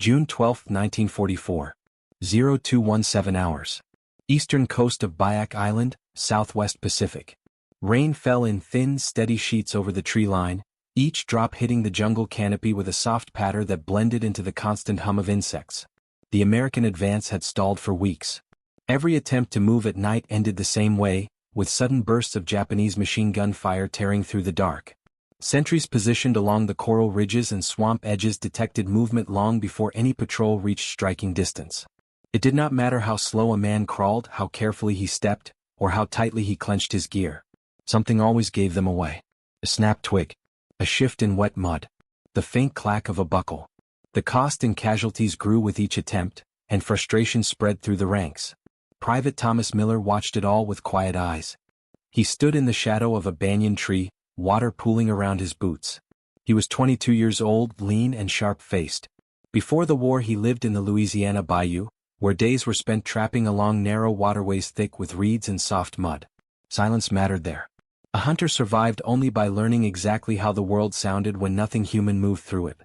June 12, 1944. 0217 hours. Eastern coast of Biak Island, Southwest Pacific. Rain fell in thin, steady sheets over the tree line, each drop hitting the jungle canopy with a soft patter that blended into the constant hum of insects. The American advance had stalled for weeks. Every attempt to move at night ended the same way, with sudden bursts of Japanese machine gun fire tearing through the dark. Sentries positioned along the coral ridges and swamp edges detected movement long before any patrol reached striking distance. It did not matter how slow a man crawled, how carefully he stepped, or how tightly he clenched his gear. Something always gave them away. A snapped twig. A shift in wet mud. The faint clack of a buckle. The cost in casualties grew with each attempt, and frustration spread through the ranks. Private Thomas Miller watched it all with quiet eyes. He stood in the shadow of a banyan tree, water pooling around his boots. He was 22 years old, lean and sharp-faced. Before the war he lived in the Louisiana bayou, where days were spent trapping along narrow waterways thick with reeds and soft mud. Silence mattered there. A hunter survived only by learning exactly how the world sounded when nothing human moved through it.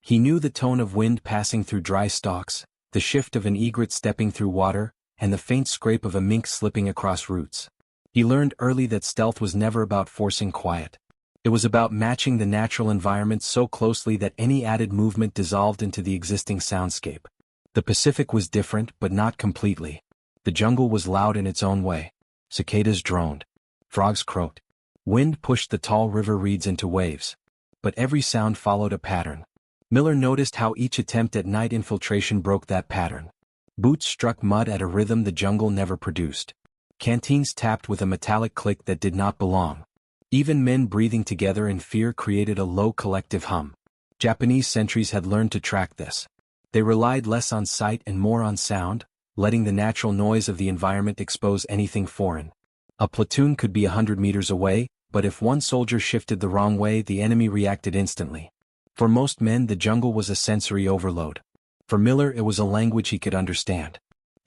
He knew the tone of wind passing through dry stalks, the shift of an egret stepping through water, and the faint scrape of a mink slipping across roots. He learned early that stealth was never about forcing quiet. It was about matching the natural environment so closely that any added movement dissolved into the existing soundscape. The Pacific was different, but not completely. The jungle was loud in its own way. Cicadas droned. Frogs croaked. Wind pushed the tall river reeds into waves. But every sound followed a pattern. Miller noticed how each attempt at night infiltration broke that pattern. Boots struck mud at a rhythm the jungle never produced. Canteens tapped with a metallic click that did not belong. Even men breathing together in fear created a low collective hum. Japanese sentries had learned to track this. They relied less on sight and more on sound, letting the natural noise of the environment expose anything foreign. A platoon could be 100 meters away, but if one soldier shifted the wrong way, the enemy reacted instantly. For most men, the jungle was a sensory overload. For Miller, it was a language he could understand.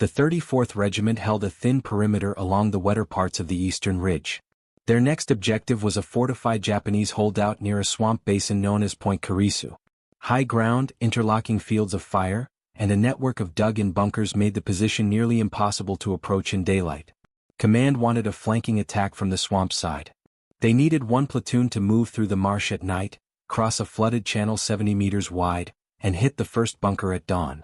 The 34th Regiment held a thin perimeter along the wetter parts of the eastern ridge. Their next objective was a fortified Japanese holdout near a swamp basin known as Point Kurisu. High ground, interlocking fields of fire, and a network of dug-in bunkers made the position nearly impossible to approach in daylight. Command wanted a flanking attack from the swamp side. They needed one platoon to move through the marsh at night, cross a flooded channel 70 meters wide, and hit the first bunker at dawn.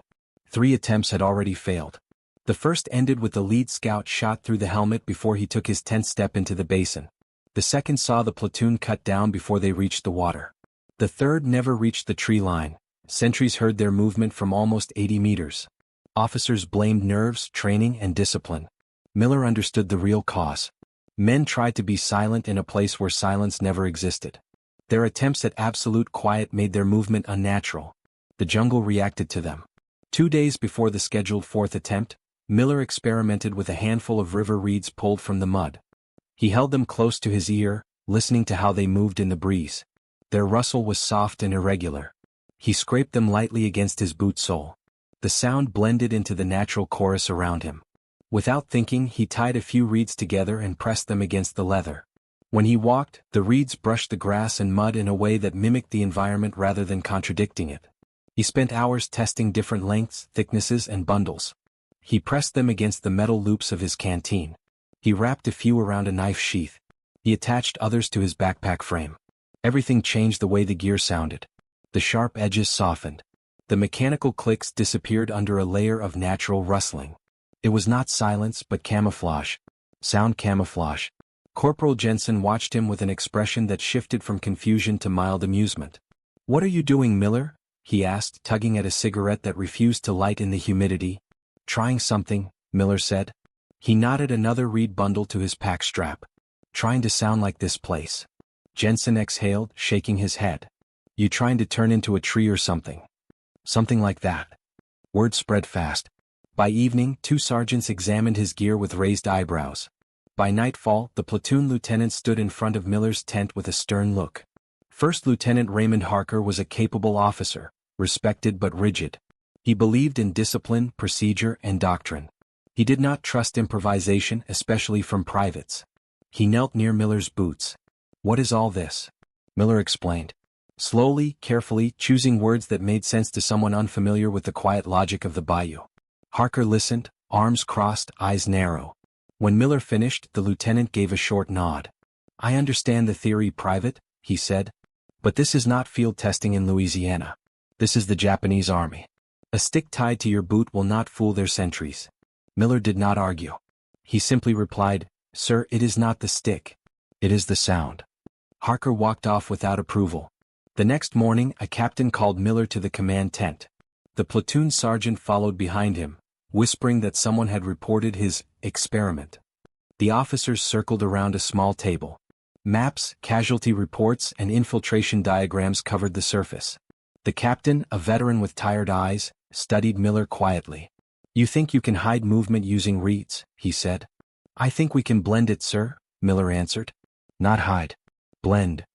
3 attempts had already failed. The first ended with the lead scout shot through the helmet before he took his 10th step into the basin. The second saw the platoon cut down before they reached the water. The third never reached the tree line. Sentries heard their movement from almost 80 meters. Officers blamed nerves, training, and discipline. Miller understood the real cause. Men tried to be silent in a place where silence never existed. Their attempts at absolute quiet made their movement unnatural. The jungle reacted to them. 2 days before the scheduled 4th attempt, Miller experimented with a handful of river reeds pulled from the mud. He held them close to his ear, listening to how they moved in the breeze. Their rustle was soft and irregular. He scraped them lightly against his boot sole. The sound blended into the natural chorus around him. Without thinking, he tied a few reeds together and pressed them against the leather. When he walked, the reeds brushed the grass and mud in a way that mimicked the environment rather than contradicting it. He spent hours testing different lengths, thicknesses, and bundles. He pressed them against the metal loops of his canteen. He wrapped a few around a knife sheath. He attached others to his backpack frame. Everything changed the way the gear sounded. The sharp edges softened. The mechanical clicks disappeared under a layer of natural rustling. It was not silence but camouflage. Sound camouflage. Corporal Jensen watched him with an expression that shifted from confusion to mild amusement. "What are you doing, Miller?" he asked, tugging at a cigarette that refused to light in the humidity. "Trying something," Miller said. He knotted another reed bundle to his pack strap. "Trying to sound like this place." Jensen exhaled, shaking his head. "You trying to turn into a tree or something?" "Something like that." Word spread fast. By evening, 2 sergeants examined his gear with raised eyebrows. By nightfall, the platoon lieutenant stood in front of Miller's tent with a stern look. First Lieutenant Raymond Harker was a capable officer, respected but rigid. He believed in discipline, procedure, and doctrine. He did not trust improvisation, especially from privates. He knelt near Miller's boots. "What is all this?" Miller explained. slowly, carefully, choosing words that made sense to someone unfamiliar with the quiet logic of the bayou. Harker listened, arms crossed, eyes narrow. When Miller finished, the lieutenant gave a short nod. "I understand the theory, Private," he said. "But this is not field testing in Louisiana. This is the Japanese army. A stick tied to your boot will not fool their sentries." Miller did not argue. He simply replied, "Sir, it is not the stick. It is the sound." Harker walked off without approval. The next morning, a captain called Miller to the command tent. The platoon sergeant followed behind him, whispering that someone had reported his experiment. The officers circled around a small table. Maps, casualty reports, and infiltration diagrams covered the surface. The captain, a veteran with tired eyes, studied Miller quietly. "You think you can hide movement using reeds," he said. "I think we can blend it, sir," Miller answered. "Not hide. Blend."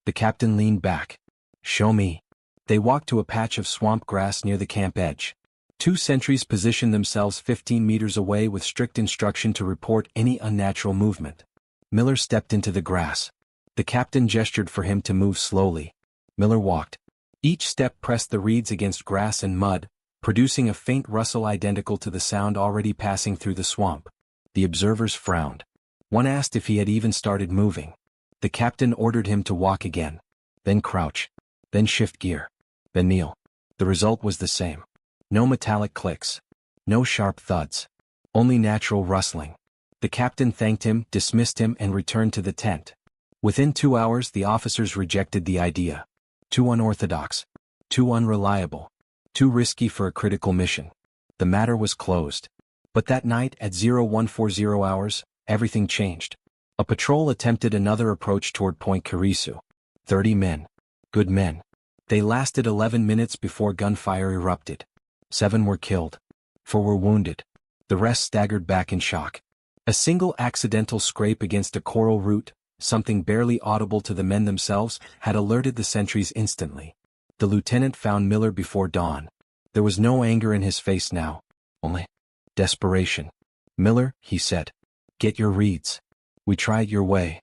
The captain leaned back. "Show me." They walked to a patch of swamp grass near the camp edge. Two sentries positioned themselves 15 meters away with strict instruction to report any unnatural movement. Miller stepped into the grass. The captain gestured for him to move slowly. Miller walked. Each step pressed the reeds against grass and mud, producing a faint rustle identical to the sound already passing through the swamp. The observers frowned. One asked if he had even started moving. The captain ordered him to walk again. Then crouch. Then shift gear. Then kneel. The result was the same. No metallic clicks. No sharp thuds. Only natural rustling. The captain thanked him, dismissed him, and returned to the tent. Within 2 hours, the officers rejected the idea. Too unorthodox. Too unreliable. Too risky for a critical mission. The matter was closed. But that night at 0140 hours, everything changed. A patrol attempted another approach toward Point Karisu. 30 men. Good men. They lasted 11 minutes before gunfire erupted. 7 were killed. 4 were wounded. The rest staggered back in shock. A single accidental scrape against a coral root, something barely audible to the men themselves, had alerted the sentries instantly. The lieutenant found Miller before dawn. There was no anger in his face now. Only desperation. "Miller," he said. "Get your reeds. We tried your way."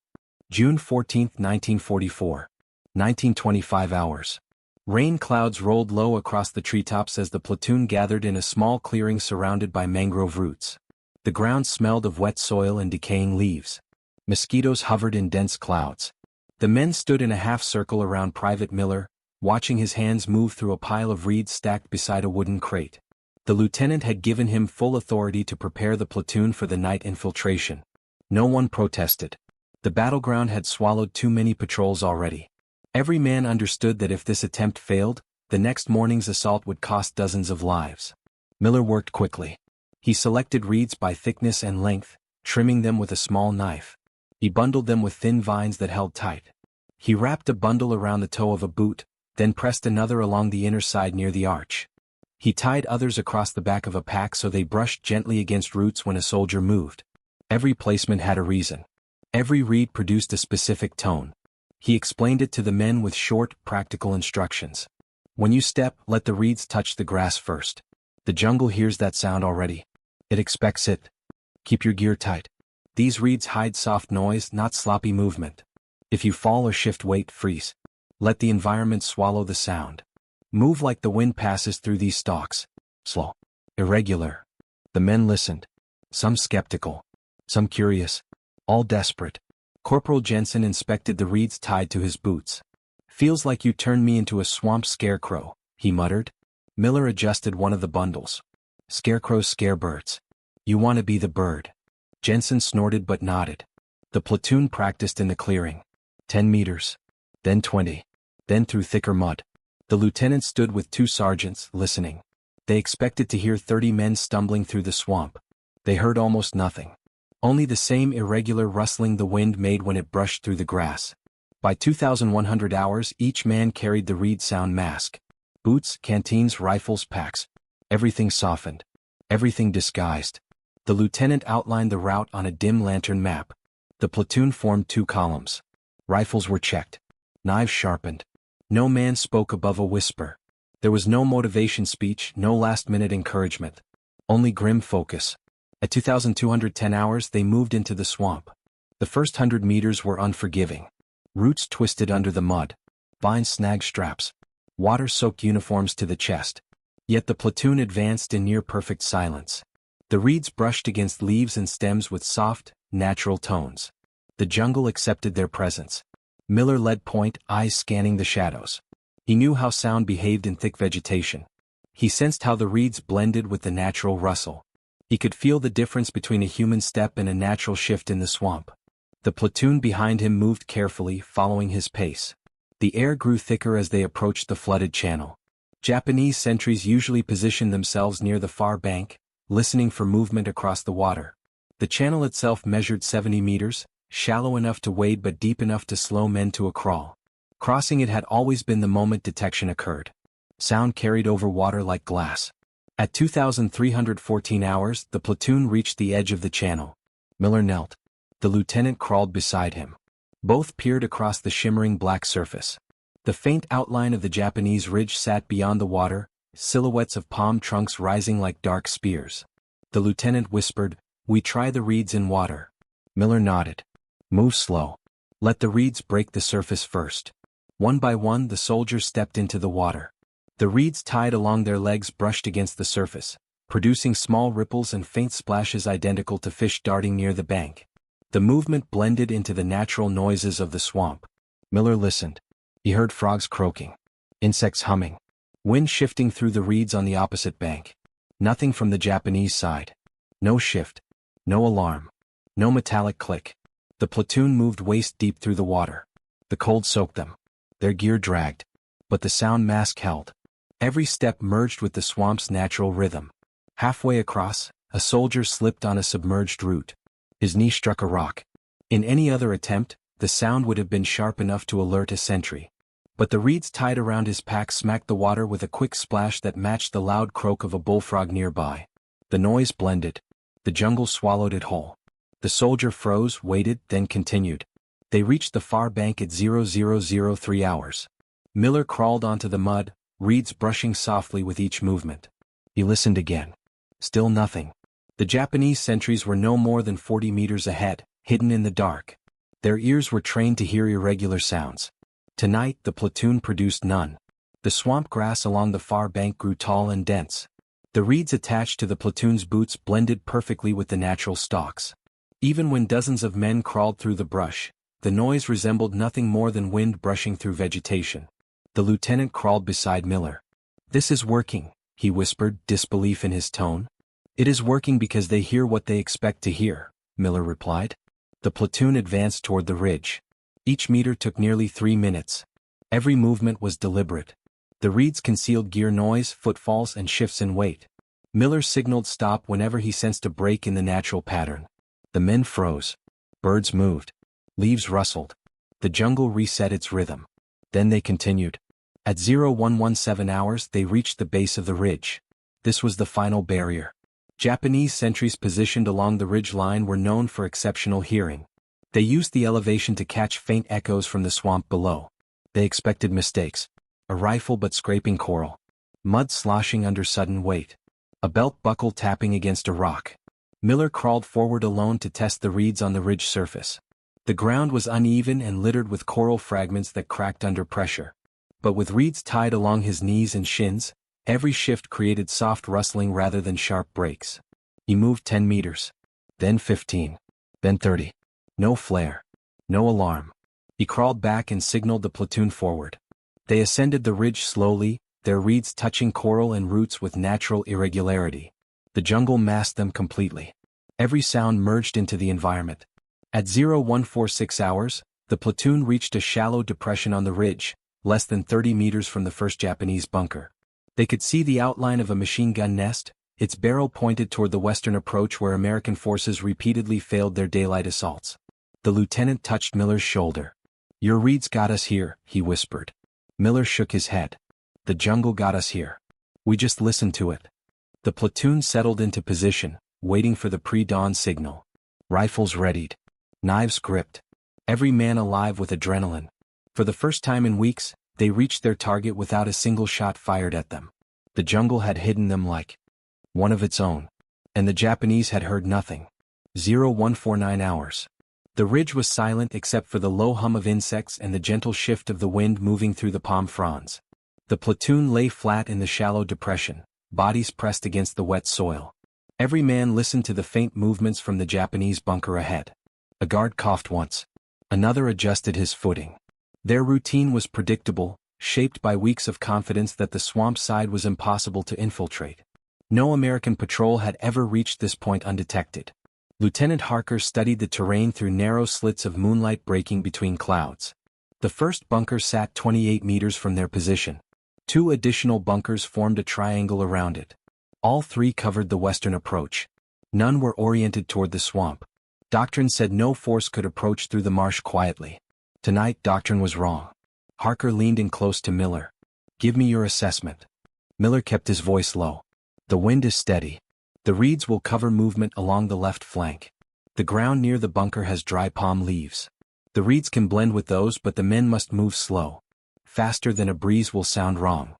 June 14, 1944. 1925 hours. Rain clouds rolled low across the treetops as the platoon gathered in a small clearing surrounded by mangrove roots. The ground smelled of wet soil and decaying leaves. Mosquitoes hovered in dense clouds. The men stood in a half-circle around Private Miller, watching his hands move through a pile of reeds stacked beside a wooden crate. The lieutenant had given him full authority to prepare the platoon for the night infiltration. No one protested. The battleground had swallowed too many patrols already. Every man understood that if this attempt failed, the next morning's assault would cost dozens of lives. Miller worked quickly. He selected reeds by thickness and length, trimming them with a small knife. He bundled them with thin vines that held tight. He wrapped a bundle around the toe of a boot, then pressed another along the inner side near the arch. He tied others across the back of a pack so they brushed gently against roots when a soldier moved. Every placement had a reason. Every reed produced a specific tone. He explained it to the men with short, practical instructions. "When you step, let the reeds touch the grass first. The jungle hears that sound already. It expects it. Keep your gear tight. These reeds hide soft noise, not sloppy movement. If you fall or shift weight, freeze. Let the environment swallow the sound. Move like the wind passes through these stalks. Slow. Irregular." The men listened. Some skeptical. Some curious. All desperate. Corporal Jensen inspected the reeds tied to his boots. "Feels like you turned me into a swamp scarecrow," he muttered. Miller adjusted one of the bundles. "Scarecrows scare birds. You want to be the bird." Jensen snorted but nodded. The platoon practiced in the clearing. 10 meters. Then 20. Then through thicker mud. The lieutenant stood with 2 sergeants, listening. They expected to hear 30 men stumbling through the swamp. They heard almost nothing. Only the same irregular rustling the wind made when it brushed through the grass. By 2,100 hours, each man carried the reed sound mask. Boots, canteens, rifles, packs. Everything softened. Everything disguised. The lieutenant outlined the route on a dim lantern map. The platoon formed 2 columns. Rifles were checked. Knives sharpened. No man spoke above a whisper. There was no motivation speech, no last-minute encouragement. Only grim focus. At 2,210 hours, they moved into the swamp. The first 100 meters were unforgiving. Roots twisted under the mud. vine snag straps, water-soaked uniforms to the chest. Yet the platoon advanced in near-perfect silence. The reeds brushed against leaves and stems with soft, natural tones. The jungle accepted their presence. Miller led point, eyes scanning the shadows. He knew how sound behaved in thick vegetation. He sensed how the reeds blended with the natural rustle. He could feel the difference between a human step and a natural shift in the swamp. The platoon behind him moved carefully, following his pace. The air grew thicker as they approached the flooded channel. Japanese sentries usually positioned themselves near the far bank, listening for movement across the water. The channel itself measured 70 meters, shallow enough to wade but deep enough to slow men to a crawl. Crossing it had always been the moment detection occurred. Sound carried over water like glass. At 2,314 hours, the platoon reached the edge of the channel. Miller knelt. The lieutenant crawled beside him. Both peered across the shimmering black surface. The faint outline of the Japanese ridge sat beyond the water, silhouettes of palm trunks rising like dark spears. The lieutenant whispered, "We try the reeds in water." Miller nodded. "Move slow. Let the reeds break the surface first." One by one the soldiers stepped into the water. The reeds tied along their legs brushed against the surface, producing small ripples and faint splashes identical to fish darting near the bank. The movement blended into the natural noises of the swamp. Miller listened. He heard frogs croaking, insects humming, wind shifting through the reeds on the opposite bank. Nothing from the Japanese side. No shift. No alarm. No metallic click. The platoon moved waist deep through the water. The cold soaked them. Their gear dragged. But the sound mask held. Every step merged with the swamp's natural rhythm. Halfway across, a soldier slipped on a submerged root. His knee struck a rock. In any other attempt, the sound would have been sharp enough to alert a sentry. But the reeds tied around his pack smacked the water with a quick splash that matched the loud croak of a bullfrog nearby. The noise blended. The jungle swallowed it whole. The soldier froze, waited, then continued. They reached the far bank at 0003 hours. Miller crawled onto the mud, reeds brushing softly with each movement. He listened again. Still nothing. The Japanese sentries were no more than 40 meters ahead, hidden in the dark. Their ears were trained to hear irregular sounds. Tonight the platoon produced none. The swamp grass along the far bank grew tall and dense. The reeds attached to the platoon's boots blended perfectly with the natural stalks. Even when dozens of men crawled through the brush, the noise resembled nothing more than wind brushing through vegetation. The lieutenant crawled beside Miller. "This is working," he whispered, disbelief in his tone. "It is working because they hear what they expect to hear," Miller replied. The platoon advanced toward the ridge. Each meter took nearly 3 minutes. Every movement was deliberate. The reeds concealed gear noise, footfalls, and shifts in weight. Miller signaled stop whenever he sensed a break in the natural pattern. The men froze. Birds moved. Leaves rustled. The jungle reset its rhythm. Then they continued. At 0117 hours they reached the base of the ridge. This was the final barrier. Japanese sentries positioned along the ridge line were known for exceptional hearing. They used the elevation to catch faint echoes from the swamp below. They expected mistakes. A rifle butt scraping coral. Mud sloshing under sudden weight. A belt buckle tapping against a rock. Miller crawled forward alone to test the reeds on the ridge surface. The ground was uneven and littered with coral fragments that cracked under pressure. But with reeds tied along his knees and shins, every shift created soft rustling rather than sharp breaks. He moved 10 meters. Then 15. Then 30. No flare. No alarm. He crawled back and signaled the platoon forward. They ascended the ridge slowly, their reeds touching coral and roots with natural irregularity. The jungle masked them completely. Every sound merged into the environment. At 0146 hours, the platoon reached a shallow depression on the ridge, less than 30 meters from the first Japanese bunker. They could see the outline of a machine gun nest, its barrel pointed toward the western approach where American forces repeatedly failed their daylight assaults. The lieutenant touched Miller's shoulder. "Your reeds got us here," he whispered. Miller shook his head. "The jungle got us here. We just listened to it." The platoon settled into position, waiting for the pre-dawn signal. Rifles readied. Knives gripped. Every man alive with adrenaline. For the first time in weeks, they reached their target without a single shot fired at them. The jungle had hidden them like one of its own. And the Japanese had heard nothing. 0149 hours. The ridge was silent except for the low hum of insects and the gentle shift of the wind moving through the palm fronds. The platoon lay flat in the shallow depression, bodies pressed against the wet soil. Every man listened to the faint movements from the Japanese bunker ahead. A guard coughed once. Another adjusted his footing. Their routine was predictable, shaped by weeks of confidence that the swamp side was impossible to infiltrate. No American patrol had ever reached this point undetected. Lieutenant Harker studied the terrain through narrow slits of moonlight breaking between clouds. The first bunker sat 28 meters from their position. 2 additional bunkers formed a triangle around it. All 3 covered the western approach. None were oriented toward the swamp. Doctrine said no force could approach through the marsh quietly. Tonight, doctrine was wrong. Harker leaned in close to Miller. "Give me your assessment." Miller kept his voice low. "The wind is steady. The reeds will cover movement along the left flank. The ground near the bunker has dry palm leaves. The reeds can blend with those, but the men must move slow. Faster than a breeze will sound wrong.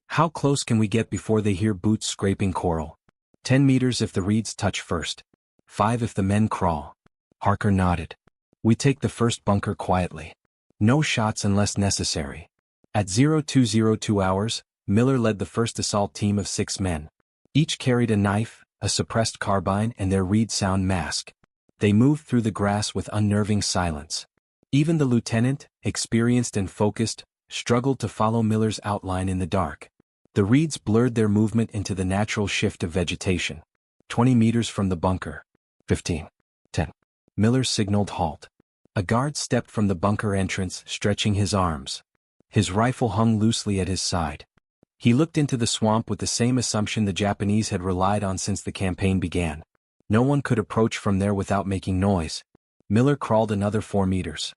How close can we get before they hear boots scraping coral? 10 meters if the reeds touch first. 5 if the men crawl." Harker nodded. "We take the first bunker quietly. No shots unless necessary." At 0202 hours, Miller led the first assault team of 6 men. Each carried a knife, a suppressed carbine and their reed sound mask. They moved through the grass with unnerving silence. Even the lieutenant, experienced and focused, struggled to follow Miller's outline in the dark. The reeds blurred their movement into the natural shift of vegetation. 20 meters from the bunker. 15. 10. Miller signaled halt. A guard stepped from the bunker entrance, stretching his arms. His rifle hung loosely at his side. He looked into the swamp with the same assumption the Japanese had relied on since the campaign began. No one could approach from there without making noise. Miller crawled another 4 meters.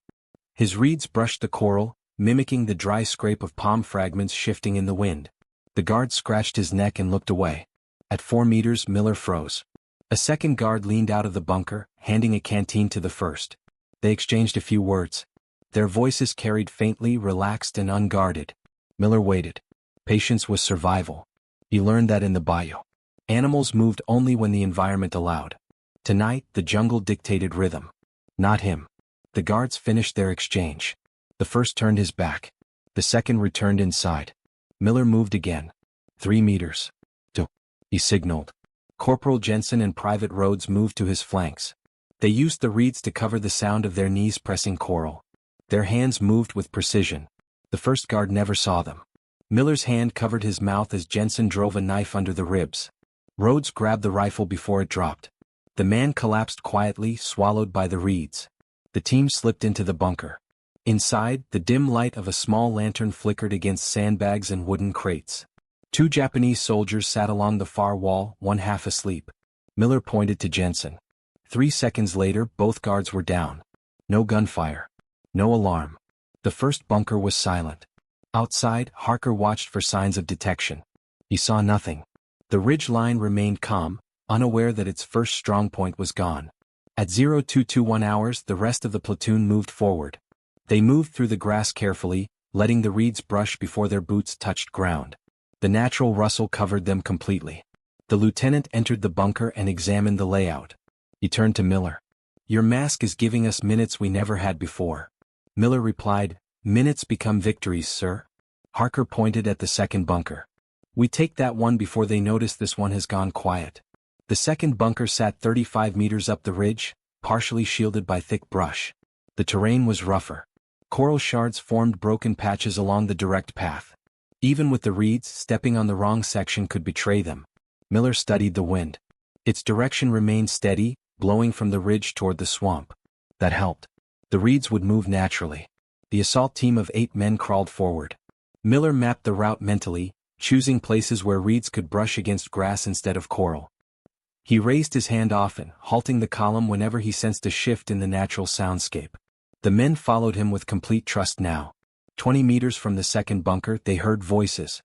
His reeds brushed the coral, mimicking the dry scrape of palm fragments shifting in the wind. The guard scratched his neck and looked away. At 4 meters, Miller froze. A second guard leaned out of the bunker, handing a canteen to the first. They exchanged a few words. Their voices carried faintly, relaxed and unguarded. Miller waited. Patience was survival. He learned that in the bayou. Animals moved only when the environment allowed. Tonight, the jungle dictated rhythm. Not him. The guards finished their exchange. The first turned his back. The second returned inside. Miller moved again. 3 meters. 2. He signaled. Corporal Jensen and Private Rhodes moved to his flanks. They used the reeds to cover the sound of their knees pressing coral. Their hands moved with precision. The first guard never saw them. Miller's hand covered his mouth as Jensen drove a knife under the ribs. Rhodes grabbed the rifle before it dropped. The man collapsed quietly, swallowed by the reeds. The team slipped into the bunker. Inside, the dim light of a small lantern flickered against sandbags and wooden crates. 2 Japanese soldiers sat along the far wall, one half asleep. Miller pointed to Jensen. 3 seconds later, both guards were down. No gunfire. No alarm. The first bunker was silent. Outside, Harker watched for signs of detection. He saw nothing. The ridge line remained calm, unaware that its first strong point was gone. At 0221 hours, the rest of the platoon moved forward. They moved through the grass carefully, letting the reeds brush before their boots touched ground. The natural rustle covered them completely. The lieutenant entered the bunker and examined the layout. He turned to Miller. "Your mask is giving us minutes we never had before." Miller replied, "Minutes become victories, sir." Harker pointed at the second bunker. "We take that one before they notice this one has gone quiet." The second bunker sat 35 meters up the ridge, partially shielded by thick brush. The terrain was rougher. Coral shards formed broken patches along the direct path. Even with the reeds, stepping on the wrong section could betray them. Miller studied the wind. Its direction remained steady, blowing from the ridge toward the swamp. That helped. The reeds would move naturally. The assault team of 8 men crawled forward. Miller mapped the route mentally, choosing places where reeds could brush against grass instead of coral. He raised his hand often, halting the column whenever he sensed a shift in the natural soundscape. The men followed him with complete trust now. 20 meters from the second bunker, they heard voices.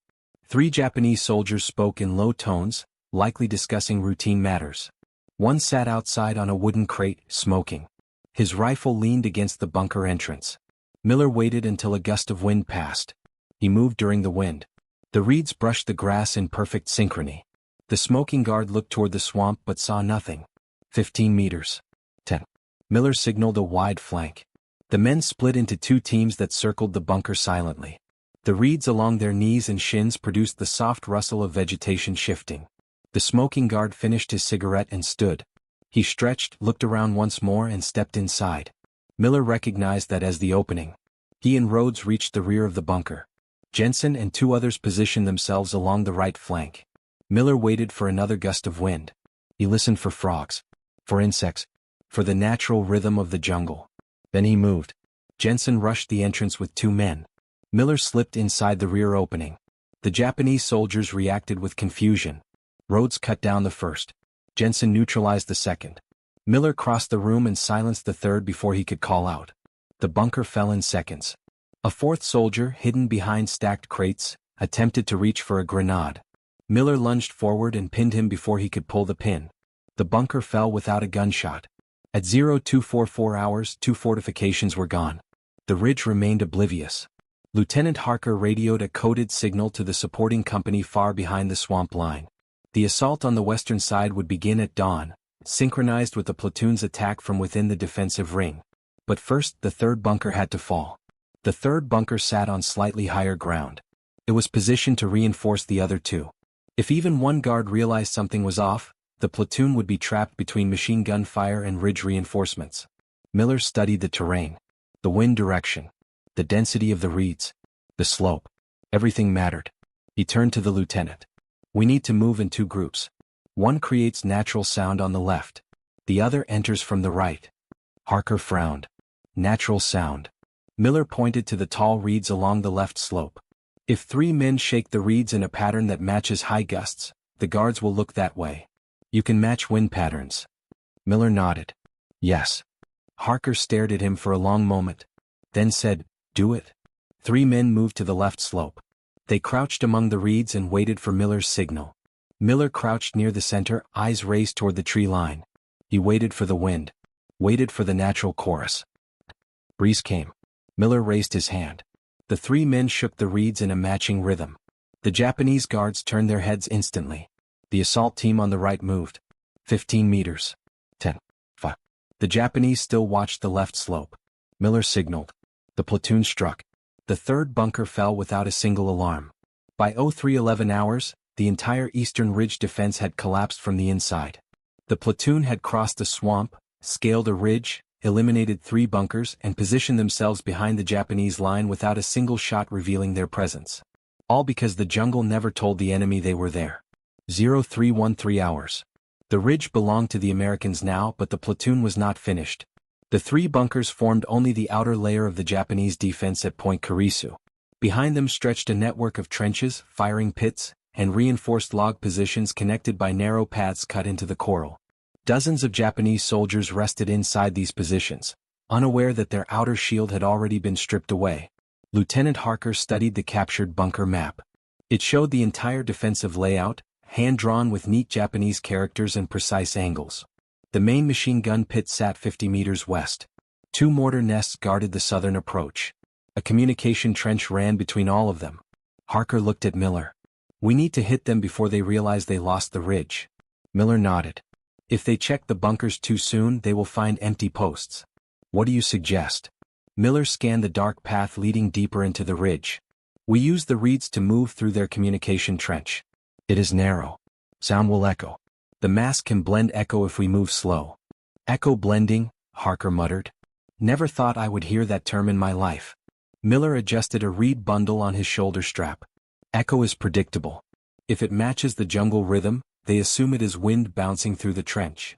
3 Japanese soldiers spoke in low tones, likely discussing routine matters. One sat outside on a wooden crate, smoking. His rifle leaned against the bunker entrance. Miller waited until a gust of wind passed. He moved during the wind. The reeds brushed the grass in perfect synchrony. The smoking guard looked toward the swamp but saw nothing. 15 meters. 10. Miller signaled a wide flank. The men split into two teams that circled the bunker silently. The reeds along their knees and shins produced the soft rustle of vegetation shifting. The smoking guard finished his cigarette and stood. He stretched, looked around once more and stepped inside. Miller recognized that as the opening. He and Rhodes reached the rear of the bunker. Jensen and two others positioned themselves along the right flank. Miller waited for another gust of wind. He listened for frogs, for insects, for the natural rhythm of the jungle. Then he moved. Jensen rushed the entrance with two men. Miller slipped inside the rear opening. The Japanese soldiers reacted with confusion. Rhodes cut down the first. Jensen neutralized the second. Miller crossed the room and silenced the third before he could call out. The bunker fell in seconds. A fourth soldier, hidden behind stacked crates, attempted to reach for a grenade. Miller lunged forward and pinned him before he could pull the pin. The bunker fell without a gunshot. At 0244 hours, two fortifications were gone. The ridge remained oblivious. Lieutenant Harker radioed a coded signal to the supporting company far behind the swamp line. The assault on the western side would begin at dawn, synchronized with the platoon's attack from within the defensive ring. But first, the third bunker had to fall. The third bunker sat on slightly higher ground. It was positioned to reinforce the other two. If even one guard realized something was off, the platoon would be trapped between machine gun fire and ridge reinforcements. Miller studied the terrain, the wind direction, the density of the reeds, the slope. Everything mattered. He turned to the lieutenant. We need to move in two groups. One creates natural sound on the left. The other enters from the right. Harker frowned. Natural sound. Miller pointed to the tall reeds along the left slope. If three men shake the reeds in a pattern that matches high gusts, the guards will look that way. You can match wind patterns. Miller nodded. Yes. Harker stared at him for a long moment, then said, Do it. Three men moved to the left slope. They crouched among the reeds and waited for Miller's signal. Miller crouched near the center, eyes raised toward the tree line. He waited for the wind. Waited for the natural chorus. Breeze came. Miller raised his hand. The three men shook the reeds in a matching rhythm. The Japanese guards turned their heads instantly. The assault team on the right moved. 15 meters. 10. 5. The Japanese still watched the left slope. Miller signaled. The platoon struck. The third bunker fell without a single alarm. By 0311 hours, the entire eastern ridge defense had collapsed from the inside. The platoon had crossed the swamp, scaled a ridge, eliminated three bunkers and positioned themselves behind the Japanese line without a single shot revealing their presence. All because the jungle never told the enemy they were there. 0313 hours. The ridge belonged to the Americans now, but the platoon was not finished. The three bunkers formed only the outer layer of the Japanese defense at Point Kurisu. Behind them stretched a network of trenches, firing pits, and reinforced log positions connected by narrow paths cut into the coral. Dozens of Japanese soldiers rested inside these positions, unaware that their outer shield had already been stripped away. Lieutenant Harker studied the captured bunker map. It showed the entire defensive layout, hand-drawn with neat Japanese characters and precise angles. The main machine gun pit sat 50 meters west. Two mortar nests guarded the southern approach. A communication trench ran between all of them. Harker looked at Miller. We need to hit them before they realize they lost the ridge. Miller nodded. If they check the bunkers too soon, they will find empty posts. What do you suggest? Miller scanned the dark path leading deeper into the ridge. We use the reeds to move through their communication trench. It is narrow. Sound will echo. The mass can blend echo if we move slow. Echo blending, Harker muttered. Never thought I would hear that term in my life. Miller adjusted a reed bundle on his shoulder strap. Echo is predictable. If it matches the jungle rhythm, they assume it is wind bouncing through the trench.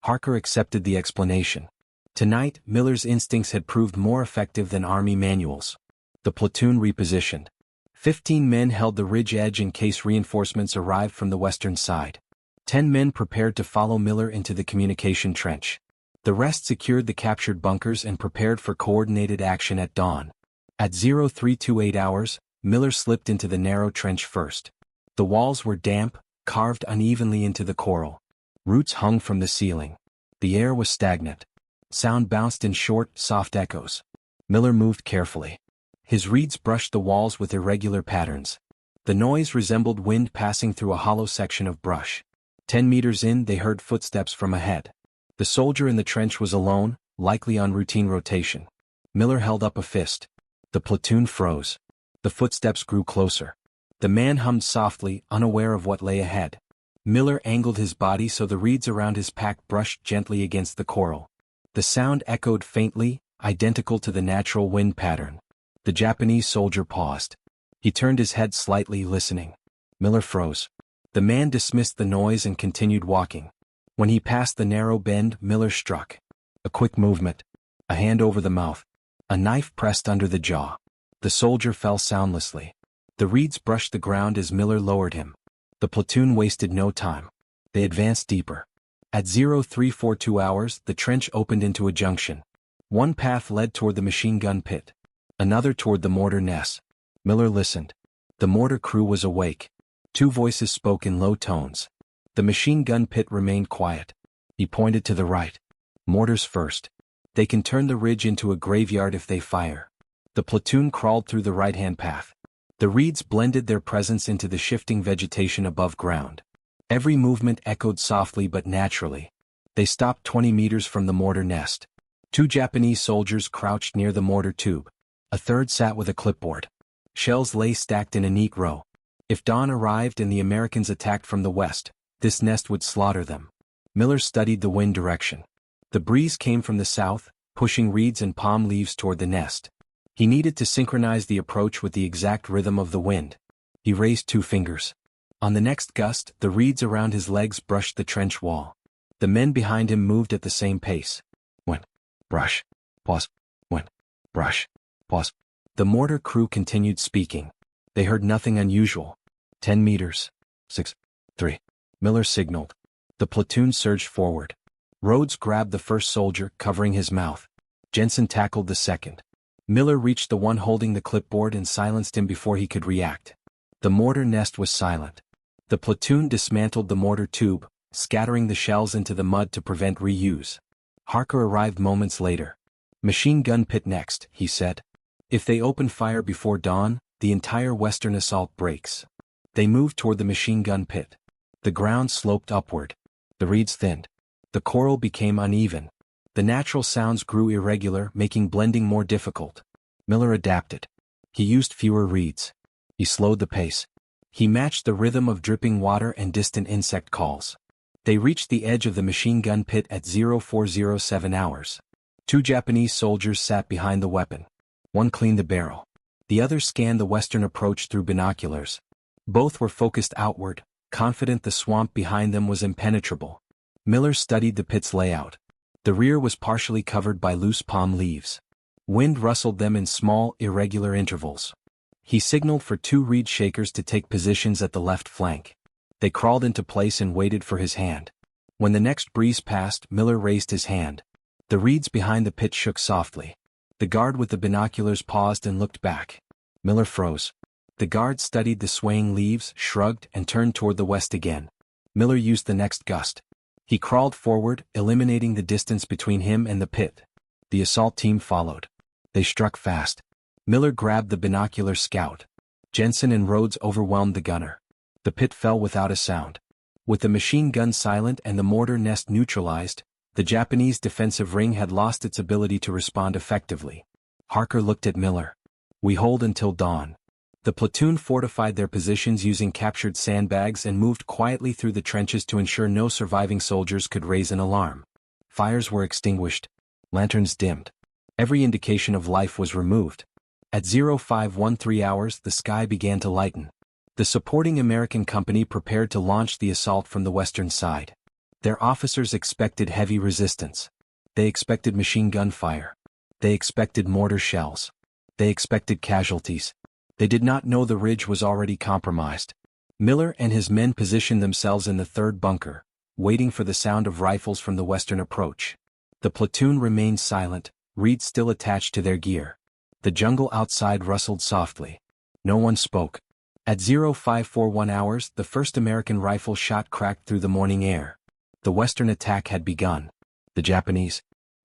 Harker accepted the explanation. Tonight, Miller's instincts had proved more effective than army manuals. The platoon repositioned. 15 men held the ridge edge in case reinforcements arrived from the western side. 10 men prepared to follow Miller into the communication trench. The rest secured the captured bunkers and prepared for coordinated action at dawn. At 0328 hours, Miller slipped into the narrow trench first. The walls were damp, carved unevenly into the coral. Roots hung from the ceiling. The air was stagnant. Sound bounced in short, soft echoes. Miller moved carefully. His reeds brushed the walls with irregular patterns. The noise resembled wind passing through a hollow section of brush. 10 meters in, they heard footsteps from ahead. The soldier in the trench was alone, likely on routine rotation. Miller held up a fist. The platoon froze. The footsteps grew closer. The man hummed softly, unaware of what lay ahead. Miller angled his body so the reeds around his pack brushed gently against the coral. The sound echoed faintly, identical to the natural wind pattern. The Japanese soldier paused. He turned his head slightly, listening. Miller froze. The man dismissed the noise and continued walking. When he passed the narrow bend, Miller struck. A quick movement. A hand over the mouth. A knife pressed under the jaw. The soldier fell soundlessly. The reeds brushed the ground as Miller lowered him. The platoon wasted no time. They advanced deeper. At 0342 hours, the trench opened into a junction. One path led toward the machine gun pit. Another toward the mortar nest. Miller listened. The mortar crew was awake. Two voices spoke in low tones. The machine gun pit remained quiet. He pointed to the right. Mortars first. They can turn the ridge into a graveyard if they fire. The platoon crawled through the right-hand path. The reeds blended their presence into the shifting vegetation above ground. Every movement echoed softly but naturally. They stopped 20 meters from the mortar nest. Two Japanese soldiers crouched near the mortar tube. A third sat with a clipboard. Shells lay stacked in a neat row. If dawn arrived and the Americans attacked from the west, this nest would slaughter them. Miller studied the wind direction. The breeze came from the south, pushing reeds and palm leaves toward the nest. He needed to synchronize the approach with the exact rhythm of the wind. He raised two fingers. On the next gust, the reeds around his legs brushed the trench wall. The men behind him moved at the same pace. When, brush, pause, when, brush, pause. The mortar crew continued speaking. They heard nothing unusual. 10 meters. 6, 3. Miller signaled. The platoon surged forward. Rhodes grabbed the first soldier, covering his mouth. Jensen tackled the second. Miller reached the one holding the clipboard and silenced him before he could react. The mortar nest was silent. The platoon dismantled the mortar tube, scattering the shells into the mud to prevent reuse. Harker arrived moments later. Machine gun pit next, he said. If they open fire before dawn, the entire western assault breaks. They moved toward the machine gun pit. The ground sloped upward. The reeds thinned. The coral became uneven. The natural sounds grew irregular, making blending more difficult. Miller adapted. He used fewer reeds. He slowed the pace. He matched the rhythm of dripping water and distant insect calls. They reached the edge of the machine gun pit at 0407 hours. Two Japanese soldiers sat behind the weapon. One cleaned the barrel. The other scanned the western approach through binoculars. Both were focused outward, confident the swamp behind them was impenetrable. Miller studied the pit's layout. The rear was partially covered by loose palm leaves. Wind rustled them in small, irregular intervals. He signaled for two reed shakers to take positions at the left flank. They crawled into place and waited for his hand. When the next breeze passed, Miller raised his hand. The reeds behind the pit shook softly. The guard with the binoculars paused and looked back. Miller froze. The guard studied the swaying leaves, shrugged, and turned toward the west again. Miller used the next gust. He crawled forward, eliminating the distance between him and the pit. The assault team followed. They struck fast. Miller grabbed the binocular scout. Jensen and Rhodes overwhelmed the gunner. The pit fell without a sound. With the machine gun silent and the mortar nest neutralized, the Japanese defensive ring had lost its ability to respond effectively. Harker looked at Miller. We hold until dawn. The platoon fortified their positions using captured sandbags and moved quietly through the trenches to ensure no surviving soldiers could raise an alarm. Fires were extinguished. Lanterns dimmed. Every indication of life was removed. At 0513 hours, the sky began to lighten. The supporting American company prepared to launch the assault from the western side. Their officers expected heavy resistance. They expected machine gun fire. They expected mortar shells. They expected casualties. They did not know the ridge was already compromised. Miller and his men positioned themselves in the third bunker, waiting for the sound of rifles from the western approach. The platoon remained silent, reeds still attached to their gear. The jungle outside rustled softly. No one spoke. At 0541 hours, the first American rifle shot cracked through the morning air. The western attack had begun. The Japanese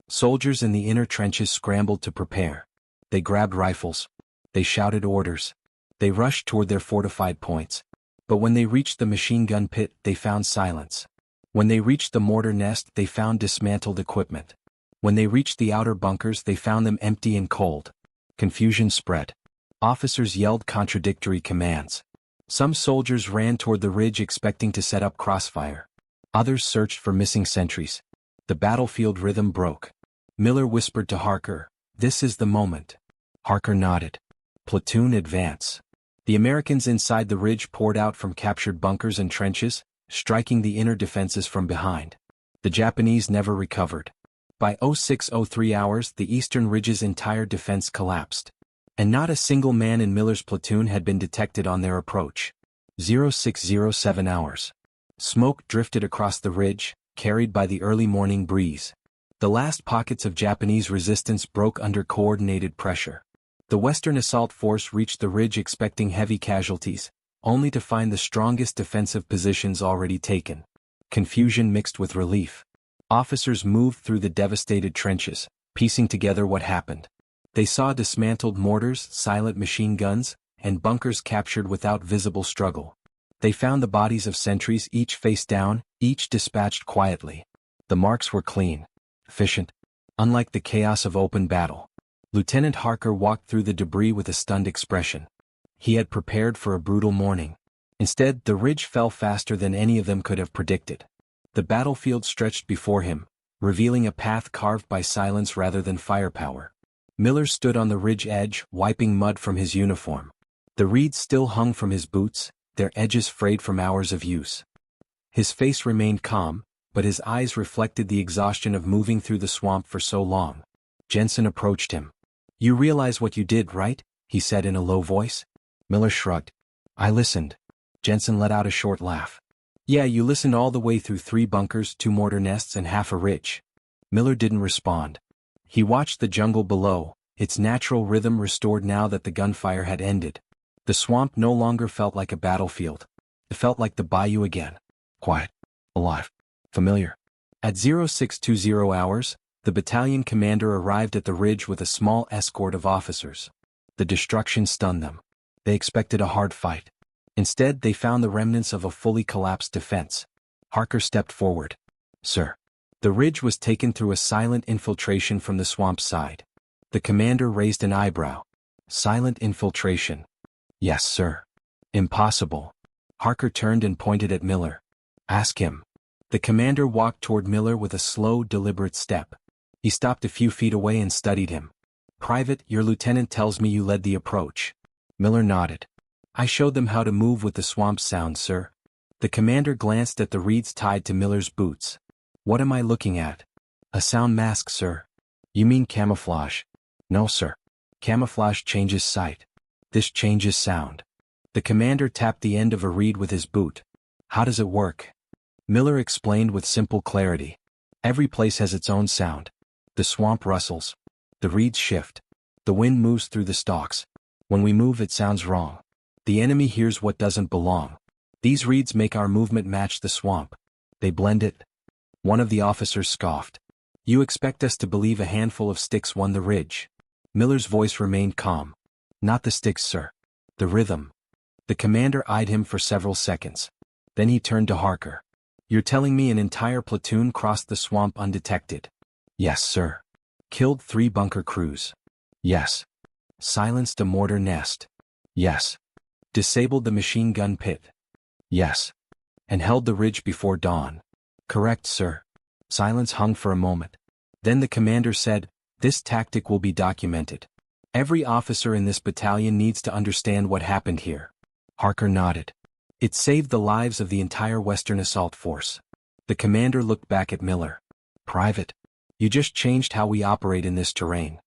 soldiers in the inner trenches scrambled to prepare. They grabbed rifles. They shouted orders. They rushed toward their fortified points. But when they reached the machine gun pit, they found silence. When they reached the mortar nest, they found dismantled equipment. When they reached the outer bunkers, they found them empty and cold. Confusion spread. Officers yelled contradictory commands. Some soldiers ran toward the ridge expecting to set up crossfire. Others searched for missing sentries. The battlefield rhythm broke. Miller whispered to Harker, "This is the moment." Harker nodded. "Platoon, advance." The Americans inside the ridge poured out from captured bunkers and trenches, striking the inner defenses from behind. The Japanese never recovered. By 06:03 hours, the eastern ridge's entire defense collapsed. And not a single man in Miller's platoon had been detected on their approach. 06:07 hours. Smoke drifted across the ridge, carried by the early morning breeze. The last pockets of Japanese resistance broke under coordinated pressure. The Western assault force reached the ridge expecting heavy casualties, only to find the strongest defensive positions already taken. Confusion mixed with relief. Officers moved through the devastated trenches, piecing together what happened. They saw dismantled mortars, silent machine guns, and bunkers captured without visible struggle. They found the bodies of sentries, each face down, each dispatched quietly. The marks were clean, efficient, unlike the chaos of open battle. Lieutenant Harker walked through the debris with a stunned expression. He had prepared for a brutal morning. Instead, the ridge fell faster than any of them could have predicted. The battlefield stretched before him, revealing a path carved by silence rather than firepower. Miller stood on the ridge edge, wiping mud from his uniform. The reeds still hung from his boots, their edges frayed from hours of use. His face remained calm, but his eyes reflected the exhaustion of moving through the swamp for so long. Jensen approached him. "You realize what you did, right?" he said in a low voice. Miller shrugged. "I listened." Jensen let out a short laugh. "Yeah, you listened all the way through 3 bunkers, 2 mortar nests and half a ridge." Miller didn't respond. He watched the jungle below, its natural rhythm restored now that the gunfire had ended. The swamp no longer felt like a battlefield. It felt like the bayou again. Quiet. Alive. Familiar. At 0620 hours, the battalion commander arrived at the ridge with a small escort of officers. The destruction stunned them. They expected a hard fight. Instead, they found the remnants of a fully collapsed defense. Harker stepped forward. "Sir." The ridge was taken through a silent infiltration from the swamp side. The commander raised an eyebrow. "Silent infiltration?" "Yes, sir." "Impossible." Harker turned and pointed at Miller. "Ask him." The commander walked toward Miller with a slow, deliberate step. He stopped a few feet away and studied him. "Private, your lieutenant tells me you led the approach." Miller nodded. "I showed them how to move with the swamp sound, sir." The commander glanced at the reeds tied to Miller's boots. "What am I looking at?" "A sound mask, sir." "You mean camouflage?" "No, sir. Camouflage changes sight. This changes sound." The commander tapped the end of a reed with his boot. "How does it work?" Miller explained with simple clarity. "Every place has its own sound. The swamp rustles. The reeds shift. The wind moves through the stalks. When we move, it sounds wrong. The enemy hears what doesn't belong. These reeds make our movement match the swamp. They blend it." One of the officers scoffed. "You expect us to believe a handful of sticks won the ridge?" Miller's voice remained calm. "Not the sticks, sir. The rhythm." The commander eyed him for several seconds. Then he turned to Harker. "You're telling me an entire platoon crossed the swamp undetected?" "Yes, sir." "Killed 3 bunker crews?" "Yes." "Silenced a mortar nest?" "Yes." "Disabled the machine gun pit?" "Yes." "And held the ridge before dawn?" "Correct, sir." Silence hung for a moment. Then the commander said, "This tactic will be documented. Every officer in this battalion needs to understand what happened here." Harker nodded. "It saved the lives of the entire Western assault force." The commander looked back at Miller. "Private, you just changed how we operate in this terrain."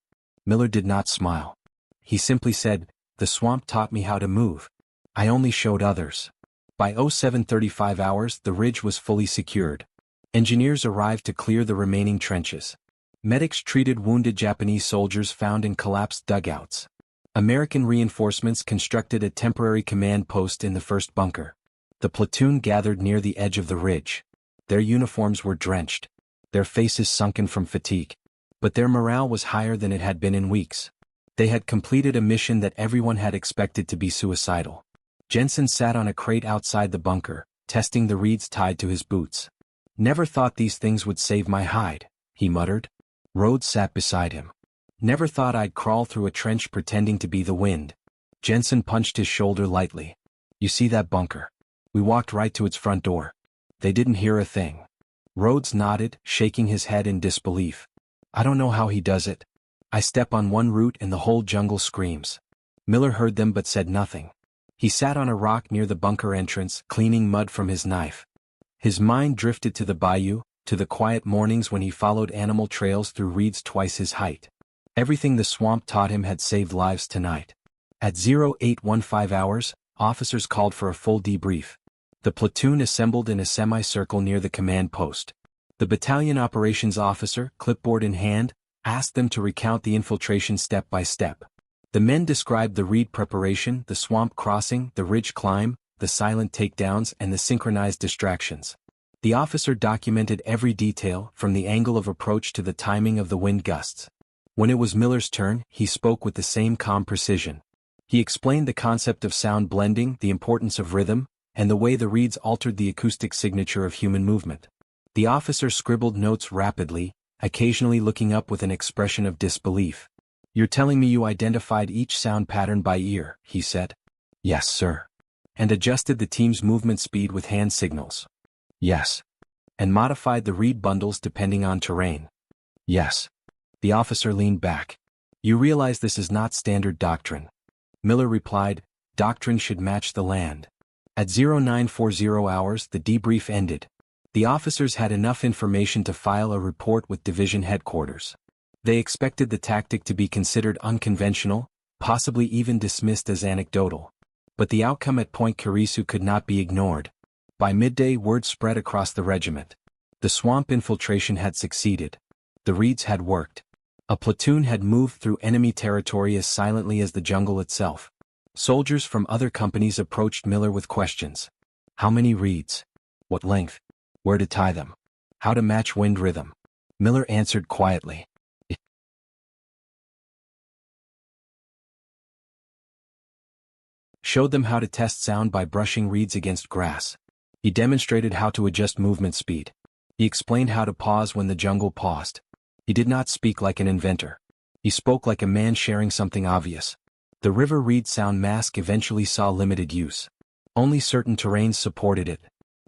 Miller did not smile. He simply said, "The swamp taught me how to move. I only showed others." By 0735 hours, the ridge was fully secured. Engineers arrived to clear the remaining trenches. Medics treated wounded Japanese soldiers found in collapsed dugouts. American reinforcements constructed a temporary command post in the first bunker. The platoon gathered near the edge of the ridge. Their uniforms were drenched, their faces sunken from fatigue. But their morale was higher than it had been in weeks. They had completed a mission that everyone had expected to be suicidal. Jensen sat on a crate outside the bunker, testing the reeds tied to his boots. "Never thought these things would save my hide," he muttered. Rhodes sat beside him. Never thought I'd crawl through a trench pretending to be the wind. Jensen punched his shoulder lightly. You see that bunker? We walked right to its front door. They didn't hear a thing. Rhodes nodded, shaking his head in disbelief. I don't know how he does it. I step on one root and the whole jungle screams. Miller heard them but said nothing. He sat on a rock near the bunker entrance, cleaning mud from his knife. His mind drifted to the bayou, to the quiet mornings when he followed animal trails through reeds twice his height. Everything the swamp taught him had saved lives tonight. At 0815 hours, officers called for a full debrief. The platoon assembled in a semicircle near the command post. The battalion operations officer, clipboard in hand, asked them to recount the infiltration step by step. The men described the reed preparation, the swamp crossing, the ridge climb, the silent takedowns, and the synchronized distractions. The officer documented every detail, from the angle of approach to the timing of the wind gusts. When it was Miller's turn, he spoke with the same calm precision. He explained the concept of sound blending, the importance of rhythm, and the way the reeds altered the acoustic signature of human movement. The officer scribbled notes rapidly, occasionally looking up with an expression of disbelief. You're telling me you identified each sound pattern by ear, he said. Yes, sir. And adjusted the team's movement speed with hand signals. Yes. And modified the reed bundles depending on terrain. Yes. The officer leaned back. You realize this is not standard doctrine. Miller replied, doctrine should match the land. At 0940 hours the debrief ended. The officers had enough information to file a report with division headquarters. They expected the tactic to be considered unconventional, possibly even dismissed as anecdotal. But the outcome at Point Karisu could not be ignored. By midday word spread across the regiment. The swamp infiltration had succeeded. The reeds had worked. A platoon had moved through enemy territory as silently as the jungle itself. Soldiers from other companies approached Miller with questions. How many reeds? What length? Where to tie them? How to match wind rhythm? Miller answered quietly. Showed them how to test sound by brushing reeds against grass. He demonstrated how to adjust movement speed. He explained how to pause when the jungle paused. He did not speak like an inventor. He spoke like a man sharing something obvious. The river reed sound mask eventually saw limited use. Only certain terrains supported it.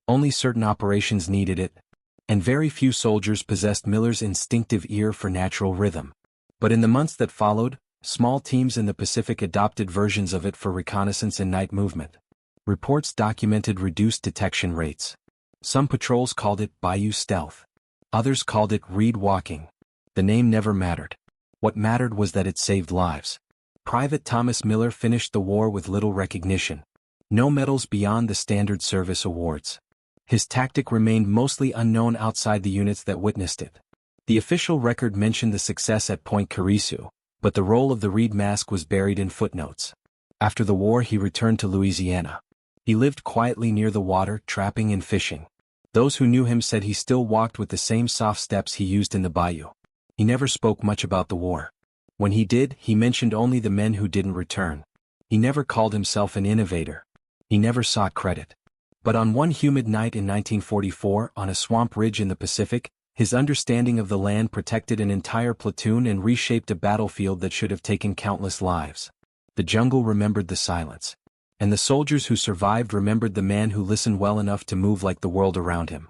Only certain operations needed it. And very few soldiers possessed Miller's instinctive ear for natural rhythm. But in the months that followed, small teams in the Pacific adopted versions of it for reconnaissance and night movement. Reports documented reduced detection rates. Some patrols called it bayou stealth. Others called it reed walking. The name never mattered. What mattered was that it saved lives. Private Thomas Miller finished the war with little recognition. No medals beyond the standard service awards. His tactic remained mostly unknown outside the units that witnessed it. The official record mentioned the success at Point Karisu, but the role of the reed mask was buried in footnotes. After the war he returned to Louisiana. He lived quietly near the water, trapping and fishing. Those who knew him said he still walked with the same soft steps he used in the bayou. He never spoke much about the war. When he did, he mentioned only the men who didn't return. He never called himself an innovator. He never sought credit. But on one humid night in 1944, on a swamp ridge in the Pacific, his understanding of the land protected an entire platoon and reshaped a battlefield that should have taken countless lives. The jungle remembered the silence. And the soldiers who survived remembered the man who listened well enough to move like the world around him.